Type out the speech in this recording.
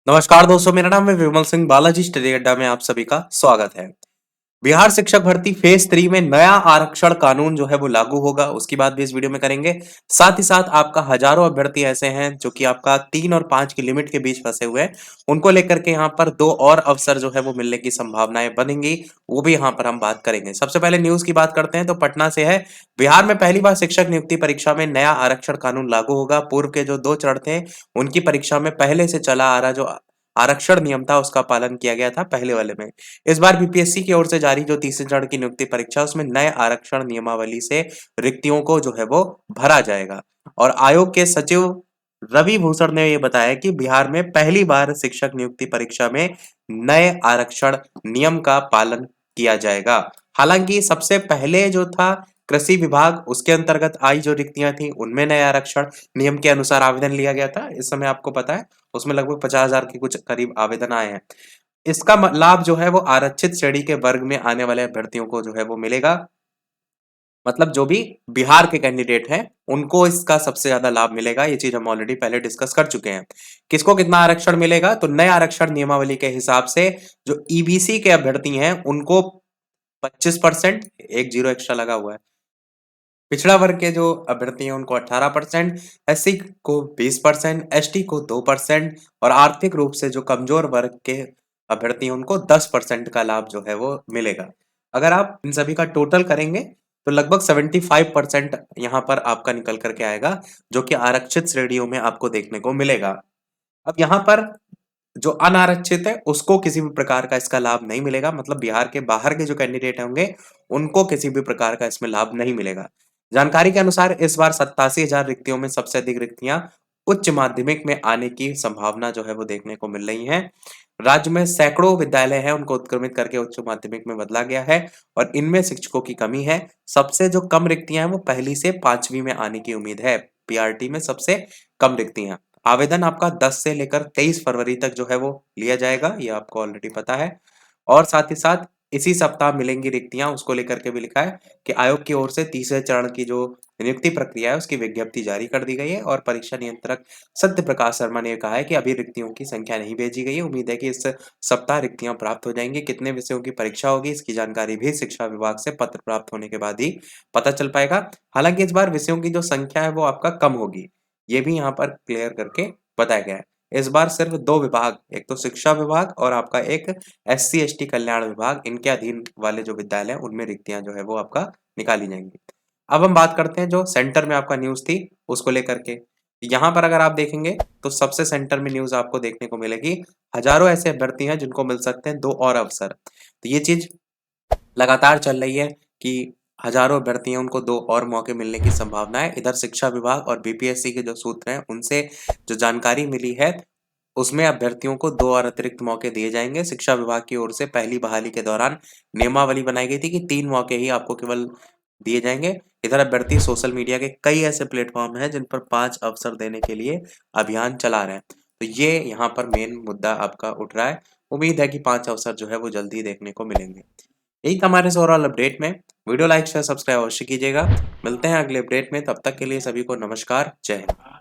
नमस्कार दोस्तों, मेरा नाम है विमल सिंह। बालाजी स्टडी अड्डा में आप सभी का स्वागत है। बिहार शिक्षक भर्ती फेज 3 में नया आरक्षण कानून जो है वो लागू होगा, उसकी बात भी इस वीडियो में करेंगे। साथ ही साथ आपका हजारों अभ्यर्थी ऐसे हैं जो कि आपका 3 और 5 की लिमिट के बीच फंसे हुए हैं, उनको लेकर के यहाँ पर 2 और अवसर जो है वो मिलने की संभावनाएं बनेंगी, वो भी यहाँ पर हम बात करेंगे। सबसे पहले न्यूज की बात करते हैं तो पटना से है। बिहार में पहली बार शिक्षक नियुक्ति परीक्षा में नया आरक्षण कानून लागू होगा। पूर्व के जो 2 चरण थे, उनकी परीक्षा में पहले से चला आ रहा जो आरक्षण नियम था उसका पालन किया गया था पहले वाले में। इस बार बीपीएससी की ओर से जारी जो तीसरे चरण की नियुक्ति परीक्षा, उसमें नए आरक्षण नियमावली से रिक्तियों को जो है वो भरा जाएगा। और आयोग के सचिव रवि भूषण ने ये बताया कि बिहार में पहली बार शिक्षक नियुक्ति परीक्षा में नए आरक्षण नियम का पालन किया जाएगा। हालांकि सबसे पहले जो था कृषि विभाग, उसके अंतर्गत आई जो रिक्तियां थी उनमें नए आरक्षण नियम के अनुसार आवेदन लिया गया था। इस समय आपको पता है उसमें लगभग 50,000 के कुछ करीब आवेदन आए हैं। इसका लाभ जो है वो आरक्षित श्रेणी के वर्ग में आने वाले अभ्यर्थियों को जो है वो मिलेगा। मतलब जो भी बिहार के कैंडिडेट हैं उनको इसका सबसे ज्यादा लाभ मिलेगा। ये चीज हम ऑलरेडी पहले डिस्कस कर चुके हैं। किसको कितना आरक्षण मिलेगा, तो नए आरक्षण नियमावली के हिसाब से जो ईबीसी के अभ्यर्थी हैं उनको 25%, एक जीरो एक्स्ट्रा लगा हुआ है। पिछड़ा वर्ग के जो अभ्यर्थी हैं उनको 18%, एससी को 20%, एसटी को 2% और आर्थिक रूप से जो कमजोर वर्ग के अभ्यर्थी हैं उनको 10% का लाभ जो है वो मिलेगा। अगर आप इन सभी का टोटल करेंगे तो लगभग 75% यहाँ पर आपका निकल करके आएगा, जो कि आरक्षित श्रेणियों में आपको देखने को मिलेगा। अब यहाँ पर जो अनारक्षित है उसको किसी भी प्रकार का इसका लाभ नहीं मिलेगा। मतलब बिहार के बाहर के जो कैंडिडेट होंगे उनको किसी भी प्रकार का इसमें लाभ नहीं मिलेगा। जानकारी के अनुसार इस बार 87,000 रिक्तियों में सबसे अधिक रिक्तियां उच्च माध्यमिक में आने की संभावना जो है वो देखने को मिल रही है। राज्य में सैकड़ों विद्यालय हैं, उनको उत्क्रमित करके उच्च माध्यमिक में बदला गया है और इनमें शिक्षकों की कमी है। सबसे जो कम रिक्तियां हैं वो पहली से 5वीं में आने की उम्मीद है। पीआरटी में सबसे कम रिक्तियां। आवेदन आपका 10 से लेकर 23 फरवरी तक जो है वो लिया जाएगा, ये आपको ऑलरेडी पता है। और साथ ही साथ इसी सप्ताह मिलेंगी रिक्तियां, उसको लेकर के भी लिखा है कि आयोग की ओर से तीसरे चरण की जो नियुक्ति प्रक्रिया है उसकी विज्ञप्ति जारी कर दी गई है। और परीक्षा नियंत्रक सत्य प्रकाश शर्मा ने कहा है कि अभी रिक्तियों की संख्या नहीं भेजी गई है। उम्मीद है कि इस सप्ताह रिक्तियां प्राप्त हो जाएंगी। कितने विषयों की परीक्षा होगी इसकी जानकारी भी शिक्षा विभाग से पत्र प्राप्त होने के बाद ही पता चल पाएगा। हालांकि इस बार विषयों की जो संख्या है वो आपका कम होगी, ये भी यहाँ पर क्लियर करके बताया गया है। इस बार सिर्फ 2 विभाग, एक तो शिक्षा विभाग और आपका एक एससी एसटी कल्याण विभाग, इनके अधीन वाले जो विद्यालय हैं उनमें रिक्तियां जो है वो आपका निकाली जाएंगी। अब हम बात करते हैं जो सेंटर में आपका न्यूज थी उसको लेकर के। यहाँ पर अगर आप देखेंगे तो सबसे सेंटर में न्यूज आपको देखने को मिलेगी, हजारों ऐसे अभ्यर्थी हैं जिनको मिल सकते हैं 2 और अवसर। तो ये चीज लगातार चल रही है कि हजारों अभ्यर्थी हैं उनको 2 और मौके मिलने की संभावना है। इधर शिक्षा विभाग और बीपीएससी के जो सूत्र हैं उनसे जो जानकारी मिली है उसमें अभ्यर्थियों को 2 और अतिरिक्त मौके दिए जाएंगे। शिक्षा विभाग की ओर से पहली बहाली के दौरान नियमावली बनाई गई थी कि 3 मौके ही आपको केवल दिए जाएंगे। इधर अभ्यर्थी सोशल मीडिया के कई ऐसे प्लेटफॉर्म हैं जिन पर 5 अवसर देने के लिए अभियान चला रहे हैं। तो ये यहाँ पर मेन मुद्दा आपका उठ रहा है। उम्मीद है कि 5 अवसर जो है वो जल्दी देखने को मिलेंगे। यही था हमारे इस ओवरऑल अपडेट में। वीडियो लाइक शेयर सब्सक्राइब अवश्य कीजिएगा। मिलते हैं अगले अपडेट में, तब तक के लिए सभी को नमस्कार, जय हिंद।